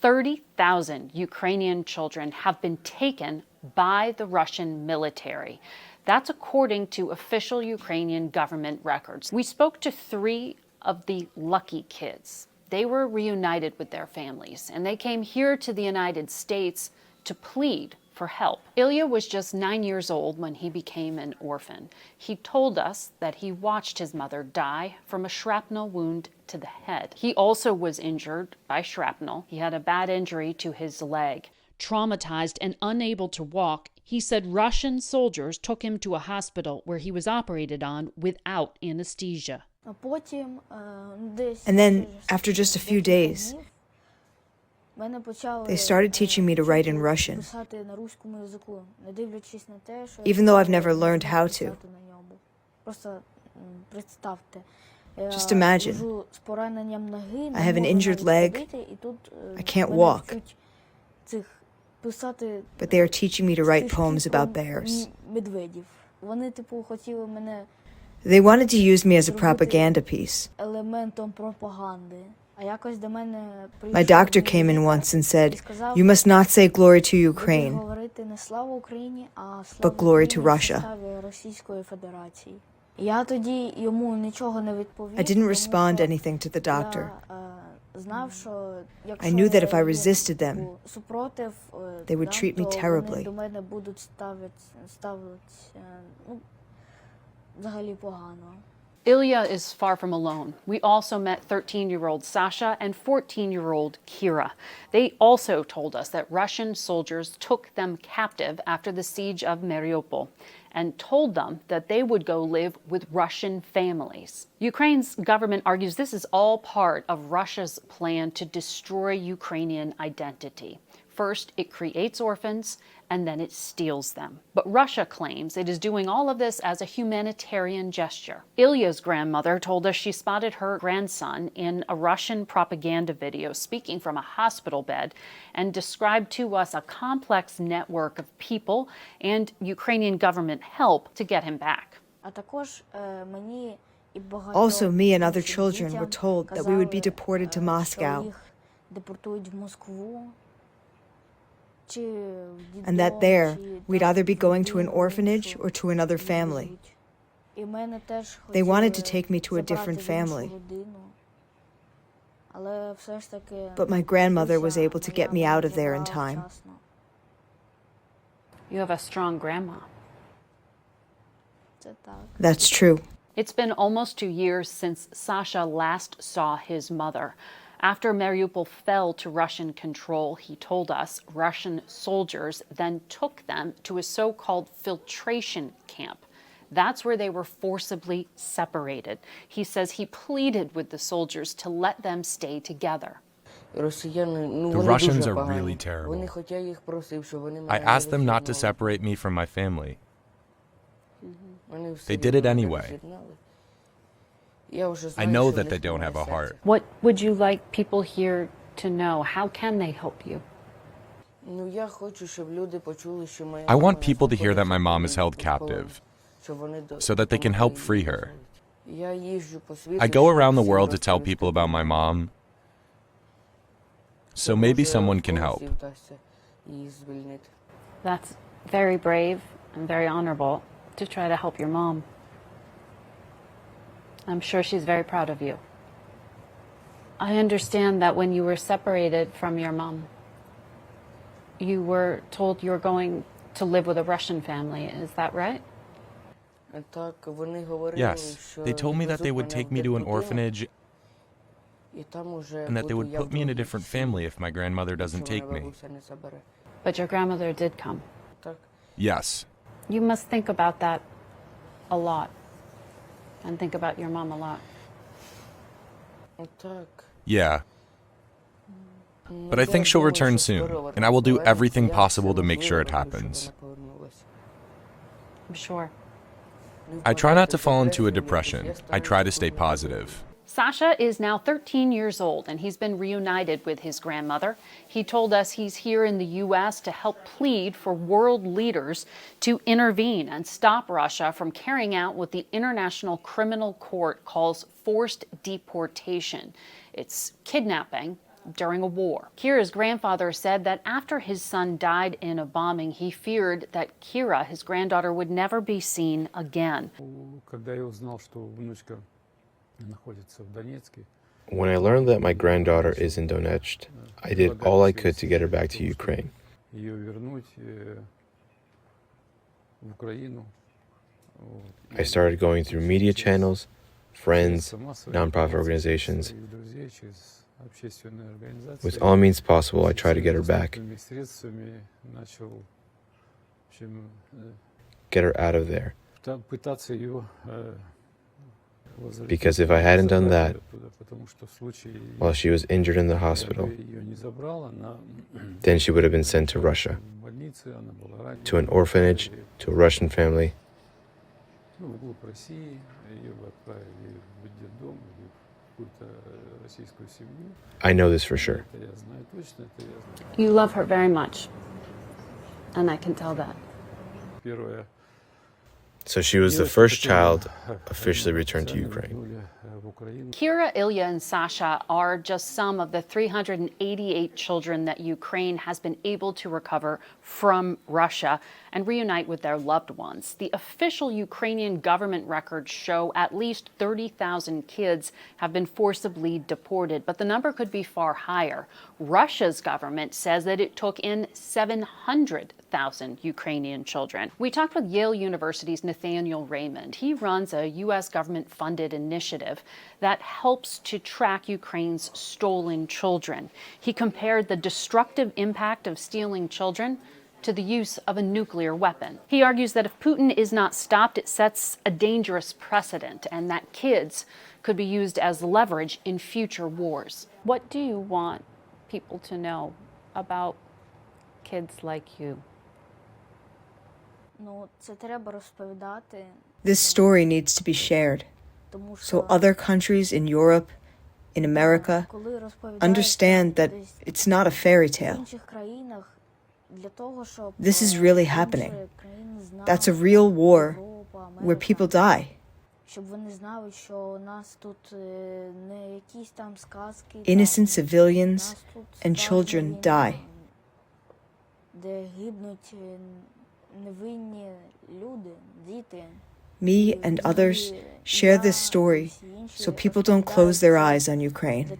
30,000 Ukrainian children have been taken by the Russian military. That's according to official Ukrainian government records. We spoke to 3 of the lucky kids. They were reunited with their families, and they came here to the United States to plead for help. Ilya was just 9 years old when he became an orphan. He told us that he watched his mother die from a shrapnel wound to the head. He also was injured by shrapnel. He had a bad injury to his leg. Traumatized and unable to walk, he said Russian soldiers took him to a hospital where he was operated on without anesthesia. And then, after just a few days, they started teaching me to write in Russian, even though I've never learned how to. Just imagine, I have an injured leg, I can't walk, but they are teaching me to write poems about bears. They wanted to use me as a propaganda piece. My doctor came in once and said, "You must not say glory to Ukraine, but glory to Russia." I didn't respond anything to the doctor. I knew that if I resisted them, they would treat me terribly. Ilya is far from alone. We also met 13-year-old Sasha and 14-year-old Kira. They also told us that Russian soldiers took them captive after the siege of Mariupol and told them that they would go live with Russian families. Ukraine's government argues this is all part of Russia's plan to destroy Ukrainian identity. First, it creates orphans, and then it steals them. But Russia claims it is doing all of this as a humanitarian gesture. Ilya's grandmother told us she spotted her grandson in a Russian propaganda video speaking from a hospital bed and described to us a complex network of people and Ukrainian government help to get him back. Also, me and other children were told that we would be deported to Moscow, and that there, we'd either be going to an orphanage or to another family. They wanted to take me to a different family. But my grandmother was able to get me out of there in time. You have a strong grandma. That's true. It's been almost 2 years since Sasha last saw his mother. After Mariupol fell to Russian control, he told us, Russian soldiers then took them to a so-called filtration camp. That's where they were forcibly separated. He says he pleaded with the soldiers to let them stay together. The Russians are really terrible. I asked them not to separate me from my family. They did it anyway. I know that they don't have a heart. What would you like people here to know? How can they help you? I want people to hear that my mom is held captive, so that they can help free her. I go around the world to tell people about my mom, so maybe someone can help. That's very brave and very honorable to try to help your mom. I'm sure she's very proud of you. I understand that when you were separated from your mom, you were told you were going to live with a Russian family. Is that right? Yes, they told me that they would take me to an orphanage and that they would put me in a different family if my grandmother doesn't take me. But your grandmother did come. Yes. You must think about that a lot. And think about your mom a lot. Yeah. But I think she'll return soon, and I will do everything possible to make sure it happens. I'm sure. I try not to fall into a depression. I try to stay positive. Sasha is now 13 years old, and he's been reunited with his grandmother. He told us he's here in the U.S. to help plead for world leaders to intervene and stop Russia from carrying out what the International Criminal Court calls forced deportation. It's kidnapping, during a war. Kira's grandfather said that after his son died in a bombing, he feared that Kira, his granddaughter, would never be seen again. When I learned that my granddaughter is in Donetsk, I did all I could to get her back to Ukraine. I started going through media channels, friends, nonprofit organizations. With all means possible, I tried to get her back. Get her out of there. Because if I hadn't done that, while she was injured in the hospital, then she would have been sent to Russia, to an orphanage, to a Russian family. I know this for sure. You love her very much, and I can tell that. So she was the first child officially returned to Ukraine. Kira, Ilya, and Sasha are just some of the 388 children that Ukraine has been able to recover from Russia and reunite with their loved ones. The official Ukrainian government records show at least 30,000 kids have been forcibly deported, but the number could be far higher. Russia's government says that it took in 700,000 Ukrainian children. We talked with Yale University's Nathaniel Raymond. He runs a U.S. government-funded initiative that helps to track Ukraine's stolen children. He compared the destructive impact of stealing children to the use of a nuclear weapon. He argues that if Putin is not stopped, it sets a dangerous precedent and that kids could be used as leverage in future wars. What do you want people to know about kids like you? This story needs to be shared, so other countries in Europe, in America, understand that it's not a fairy tale. This is really happening. That's a real war where people die. Innocent civilians and children die. Me and others share this story so people don't close their eyes on Ukraine.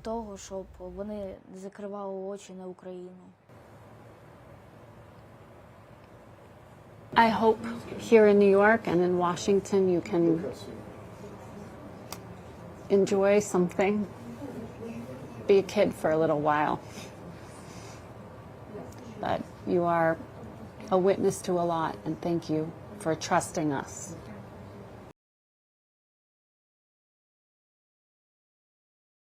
I hope here in New York and in Washington you can enjoy something, be a kid for a little while. But you are a witness to a lot, and thank you for trusting us.